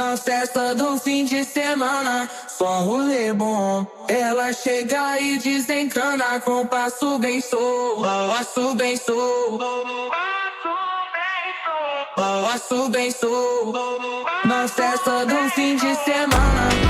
Na festa do fim de semana, só rolê bom. Ela chega e desencana com passo bem sou, passo bem sou, passo bem sou. Na festa do fim de semana.